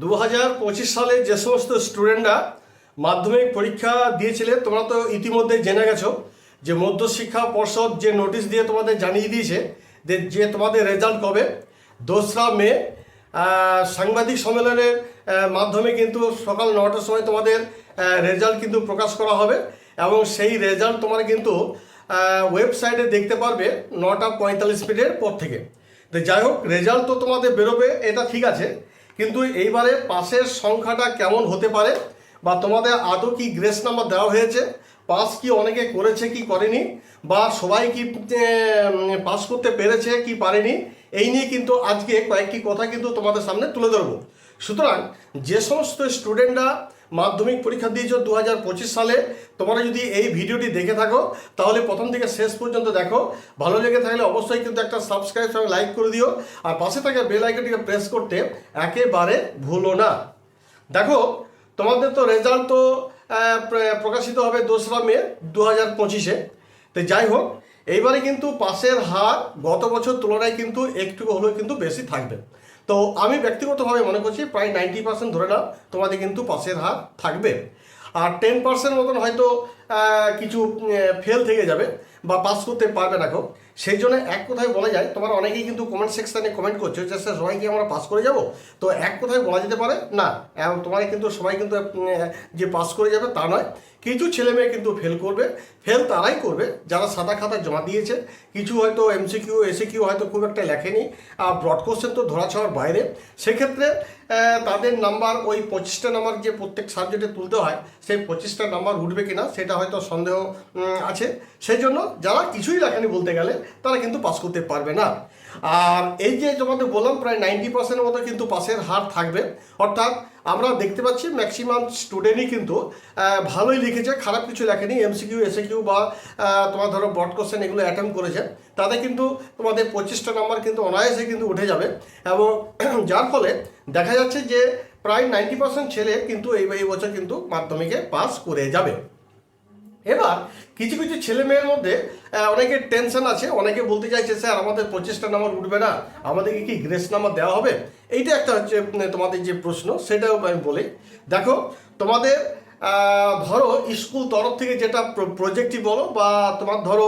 2025 সালে যে সমস্ত স্টুডেন্টরা মাধ্যমিক পরীক্ষা দিয়েছিলে তোমরা তো ইতিমধ্যে জেনে গেছো যে মধ্যশিক্ষা পর্ষদ যে নোটিশ দিয়ে তোমাদের জানিয়ে দিয়েছে যে তোমাদের রেজাল্ট কবে 2রা মে সাংবাদিক সম্মেলনের মাধ্যমে কিন্তু সকাল 9টার সময় তোমাদের রেজাল্ট কিন্তু প্রকাশ করা হবে এবং সেই রেজাল্ট তোমরা কিন্তু ওয়েবসাইটে দেখতে পারবে 9:45 পর থেকে। তো যাই হোক, রেজাল্ট তো তোমাদের বেরোবে, এটা ঠিক আছে, কিন্তু এইবারে পাসের সংখ্যাটা কেমন হতে পারে বা তোমাদের আদৌ কি গ্রেস নাম্বার দেওয়া হয়েছে, পাস কি অনেকে করেছে কি করেনি, বা সবাই কি পাস করতে পেরেছে কি পারেনি, এই নিয়ে কিন্তু আজকে কয়েকটি কথা কিন্তু তোমাদের সামনে তুলে ধরবো। সুতরাং যে সমস্ত স্টুডেন্টরা মাধ্যমিক পরীক্ষা দিয়েছ 2025 সালে, তোমরা যদি এই ভিডিওটি দেখে থাকো তাহলে প্রথম থেকে শেষ পর্যন্ত দেখো। ভালো লেগে থাকলে অবশ্যই কিন্তু একটা সাবস্ক্রাইব এবং লাইক করে দিও, আর পাশে থাকা বেল আইকনটিকে প্রেস করতে একেবারে ভুলো না। দেখো, তোমাদের তো রেজাল্ট তো প্রকাশিত হবে 2রা মে 2025-এ। তো যাই হোক, এইবারে কিন্তু পাসের হার গত বছর তুলনায় কিন্তু একটু হলেও কিন্তু বেশি থাকবে। তো আমি ব্যক্তিগতভাবে মনে করছি প্রায় 90% ধরে নাও তোমাদের কিন্তু পাসের হার থাকবে, আর 10% মতন হয়তো কিছু ফেল থেকে যাবে বা পাস করতে পারবে না কেউ। সেই জন্য এক কথায় বলা যায়, তোমরা অনেকেই কিন্তু কমেন্ট সেকশানে কমেন্ট করছো যে স্যার সবাই কি আমরা পাস করে যাব, তো এক কথায় বলা যেতে পারে না, তোমার কিন্তু সবাই কিন্তু যে পাস করে যাবে তা নয়। কিছু ছেলেমেয়ে কিন্তু ফেল করবে, ফেল তারাই করবে যারা সাদা খাতা জমা দিয়েছে, কিছু হয়তো এমসিকিউ এসিকিউ হয়তো খুব একটা লেখেনি, আর ব্রড কোশ্চেন তো ধরা ছোঁয়ার বাইরে। সেক্ষেত্রে তাদের নাম্বার ওই 25টা নাম্বার যে প্রত্যেক সাবজেক্টে তুলতে হয়, সেই 25টা নাম্বার উঠবে কিনা সেটা হয়তো সন্দেহ আছে। সেই জন্য যারা কিছুই লেখেনি বলতে গেলে তারা কিন্তু পাস করতে পারবে না। আর এই যে তোমাদের বললাম প্রায় 90% মতো কিন্তু পাসের হার থাকবে, অর্থাৎ আমরা দেখতে পাচ্ছি ম্যাক্সিমাম স্টুডেন্টই কিন্তু ভালোই লিখেছে, খারাপ কিছু লেখেনি। এমসিকিউ এসিকিউ বা তোমার ধরো ব্রড কোশ্চেন এগুলো অ্যাটেম্প করেছে, তাদের কিন্তু তোমাদের 25টা নাম্বার কিন্তু অনায়াসে কিন্তু উঠে যাবে, এবং যার ফলে দেখা যাচ্ছে যে প্রায় 90% ছেলে কিন্তু এই বছর কিন্তু মাধ্যমিকে পাস করে যাবে। এবার কিছু কিছু ছেলে মেয়ের মধ্যে অনেকের টেনশন আছে, অনেকে বলতে চাইছে স্যার আমাদের 25টা নাম্বার উঠবে না, আমাদেরকে কি গ্রেস নাম্বার দেওয়া হবে? এইটা একটা হচ্ছে তোমাদের যে প্রশ্ন, সেটাও আমি বলি। দেখো, তোমাদের ধরো স্কুল তরফ থেকে যেটা প্রজেক্টই বলো বা তোমার ধরো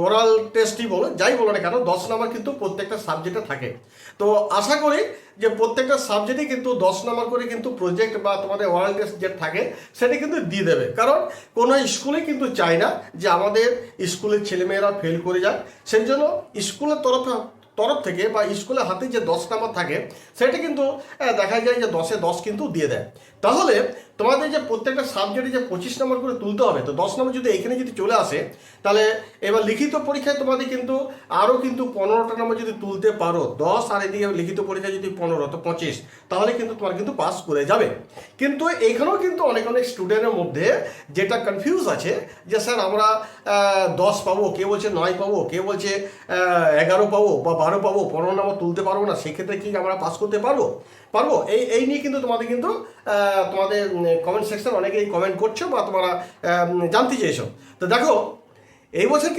ওরাল টেস্টই বলো, যাই বলো না কেন, 10 নাম্বার কিন্তু প্রত্যেকটা সাবজেক্টে থাকে। তো আশা করি যে প্রত্যেকটা সাবজেক্টে কিন্তু 10 নাম্বার করে কিন্তু প্রজেক্ট বা তোমাদের ওরাল টেস্ট যেটা থাকে সেটা কিন্তু দিয়ে দেবে, কারণ কোনো স্কুলে কিন্তু চায় না যে আমাদের স্কুলের ছেলেমেয়েরা ফেল করে যায়। সেই জন্য স্কুলের তরফ থেকে বা স্কুলের হাতে যে 10 নাম্বার থাকে সেটা কিন্তু দেখা যায় যে 10-এ 10 কিন্তু দিয়ে দেয়। তাহলে তোমাদের যে প্রত্যেকটা সাবজেক্টে যে 25 নাম্বার করে তুলতে হবে, তো 10 নাম্বার যদি এইখানে যদি চলে আসে, তাহলে এবার লিখিত পরীক্ষায় তোমাদের কিন্তু আরও কিন্তু 15টা নাম্বার যদি তুলতে পারো, 10 আর এদিকে লিখিত পরীক্ষায় যদি 15 তো 25, তাহলে কিন্তু তোমার কিন্তু পাস করে যাবে। কিন্তু এইখানেও কিন্তু অনেক স্টুডেন্টের মধ্যে যেটা কনফিউজ আছে যে স্যার আমরা 10 পাবো, কে বলছে 9 পাবো, কে বলছে 11 পাবো বা 12 পাবো, 15 নাম্বার তুলতে পারবো না, সেক্ষেত্রে কি আমরা পাস করতে পারবো? এই নিয়ে কিন্তু তোমাদের কমেন্ট সেকশন অনেকেই কমেন্ট করছো বা তোমরা জানতে চেয়েছো। তো দেখো, এই বছর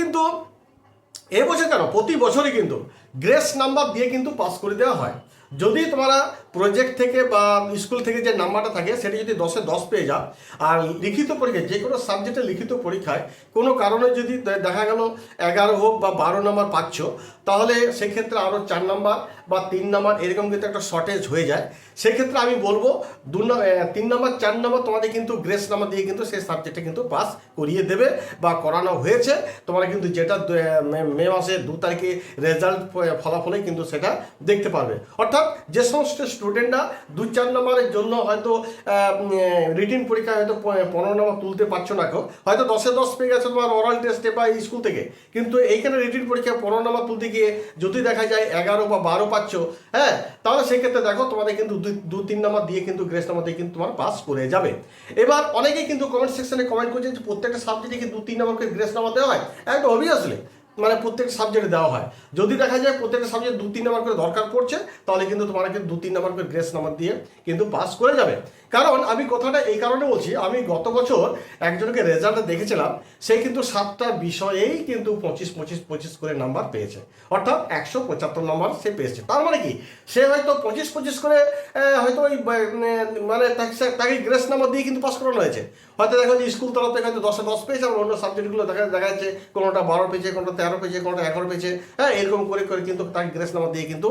কেন প্রতি বছরই কিন্তু গ্রেস নাম্বার দিয়ে কিন্তু পাস করে দেওয়া হয়। যদি তোমরা প্রজেক্ট থেকে বা স্কুল থেকে যে নাম্বারটা থাকে সেটা যদি 10-এ 10 পেয়ে যাও, আর লিখিত পরীক্ষায় যে কোনো সাবজেক্টের লিখিত পরীক্ষায় কোনো কারণে যদি দেখা গেল 11 হোক বা 12 নাম্বার পাচ্ছ, তাহলে সেক্ষেত্রে আরও 4 নাম্বার বা 3 নাম্বার এরকম কিন্তু একটা শর্টেজ হয়ে যায়। সেক্ষেত্রে আমি বলবো 3 নাম্বার 4 নাম্বার তোমাদের কিন্তু গ্রেস নাম্বার দিয়ে কিন্তু সেই সাবজেক্টে কিন্তু পাস করিয়ে দেবে বা করানো হয়েছে। তোমরা কিন্তু যেটা মে মাসের 2 তারিখে রেজাল্ট ফলাফলে কিন্তু সেটা দেখতে পারবে। অর্থাৎ যে সমস্ত স্টুডেন্টরা 2-4 নম্বরের জন্য হয়তো রিটিন পরীক্ষায় হয়তো 15 নম্বর তুলতে পারছো না, কেউ হয়তো 10-এ 10 পেয়ে গেছে তোমার ওরাল টেস্টে বা স্কুল থেকে, কিন্তু এইখানে রিটিন পরীক্ষায় 15 নম্বর তুলতে গিয়ে যদি দেখা যায় 11 বা 12 পাচ্ছ, হ্যাঁ, তাহলে সেক্ষেত্রে দেখো তোমাদের কিন্তু 2-3 নম্বর দিয়ে কিন্তু গ্রেস নাম্বার দিয়ে কিন্তু তোমার পাস করে যাবে। এবার অনেকেই কিন্তু কমেন্ট সেকশনে কমেন্ট করছে যে প্রত্যেকটা সাবজেক্টে কি 2-3 নম্বর করে গ্রেস নাম্বার দেওয়া হয়। একদম অবভিয়াসলি মানে প্রত্যেকটা সাবজেক্টে দেওয়া হয়। যদি দেখা যায় প্রত্যেকটা সাবজেক্ট 2-3 নাম্বার করে দরকার পড়ছে, তাহলে কিন্তু তোমরা কিন্তু 2-3 নাম্বার করে গ্রেস নাম্বার দিয়ে কিন্তু পাস করে যাবে। কারণ আমি কথাটা এই কারণে বলছি, আমি গত বছর একজনকে রেজাল্টে দেখেছিলাম, সে কিন্তু 7টা বিষয়েই কিন্তু 25 করে নাম্বার পেয়েছে, অর্থাৎ 175 নাম্বার সে পেয়েছে। তার মানে কি, সে হয়তো 25 করে হয়তো ওই মানে তাকে গ্রেস নাম্বার দিয়ে কিন্তু পাস করানো হয়েছে। হয়তো দেখা যাচ্ছে স্কুল তরফ থেকে হয়তো 10-এ 10 পেয়েছে, আর অন্য সাবজেক্টগুলো দেখা যাচ্ছে কোনোটা 12 পেয়েছে, কোনোটা 13 পেয়েছে, কোনোটা 11 পেয়েছে। হ্যাঁ, এরকম করে করে কিন্তু তাকে গ্রেস নাম্বার দিয়ে কিন্তু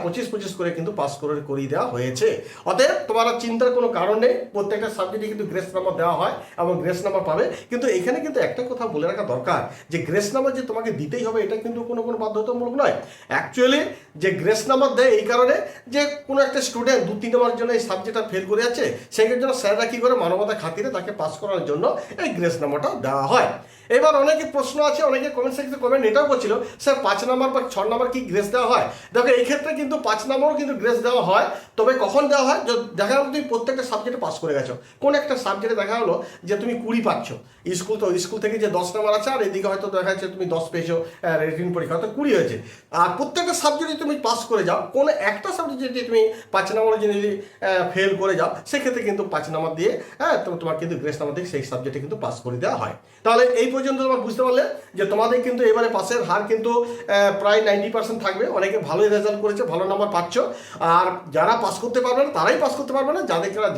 25 করে কিন্তু পাস করিয়ে দেওয়া হয়েছে। অতএব তোমার চিন্তার কোনো কারণ নেই, প্রত্যেকটা সাবজেক্টে কিন্তু গ্রেস নাম্বার দেওয়া হয় এবং গ্রেস নাম্বার পাবে। কিন্তু এখানে কিন্তু একটা কথা বলে রাখা দরকার, যে গ্রেস নাম্বার যে তোমাকে দিতেই হবে এটা কিন্তু কোনো বাধ্যতামূলক নয়। অ্যাকচুয়ালি যে গ্রেস নাম্বার দেয় এই কারণে যে কোনো একটা স্টুডেন্ট 2-3 নম্বরের জন্য এই সাবজেক্টটা ফেল করে যাচ্ছে, সেক্ষেত্রে জন্য স্যাররা কী করে মানবতা খাতিরে তাকে পাস করানোর জন্য এই গ্রেস নাম্বারটা দেওয়া হয়। এবার অনেকে প্রশ্ন আছে, অনেকে কমেন্ট সেকশনে কমেন্ট এটাও করছিল, স্যার 5 নাম্বার বা 6 নাম্বার কি গ্রেস দেওয়া হয়? দেখো, এই ক্ষেত্রে কিন্তু 5 নাম্বারও কিন্তু গ্রেস দেওয়া হয়। তবে কখন দেওয়া হয়? দেখা গেলো তুমি প্রত্যেকটা সাবজেক্টে পাস করে গেছো, কোন একটা সাবজেক্টে দেখা হলো যে তুমি 20 পাচ্ছ, স্কুল থেকে যে 10 নাম্বার আছে, আর এদিকে হয়তো দেখা যাচ্ছে তুমি 10 পেয়েছো, রিটেন পরীক্ষা হয়তো 20 হয়েছে, আর প্রত্যেকটা সাবজেক্টে তুমি পাস করে যাও, কোনো একটা সাবজেক্টে যদি তুমি 5 নাম্বারের জন্য যদি ফেল করে যাও, সেক্ষেত্রে কিন্তু 5 নাম্বার দিয়ে তোমার কিন্তু গ্রেস নাম্বার দিয়ে সেই সাবজেক্টে কিন্তু পাস করে দেওয়া হয়। তাহলে এই পর্যন্ত তোমরা বুঝতে পারলে যে তোমাদের কিন্তু এবারে পাসের হার কিন্তু প্রায় 90% থাকবে। অনেকে ভালোই রেজাল্ট করেছে, ভালো নাম্বার পাচ্ছ, আর যারা পাস করতে পারবে না তারাই পাস করতে পারবে না,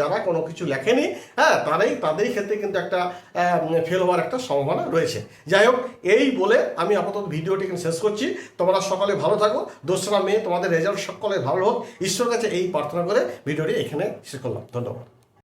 যারা কোনো কিছু লেখেনি, হ্যাঁ, তাদেরই ক্ষেত্রে কিন্তু একটা ফেল হওয়ার একটা সম্ভাবনা রয়েছে। যাই হোক, এই বলে আমি আপাতত ভিডিওটি এখানে শেষ করছি। তোমরা সকলে ভালো থাকো, 2রা মে তোমাদের রেজাল্ট সকলে ভালো হোক, ঈশ্বরের কাছে এই প্রার্থনা করে ভিডিওটি এখানে শেষ করলাম। ধন্যবাদ।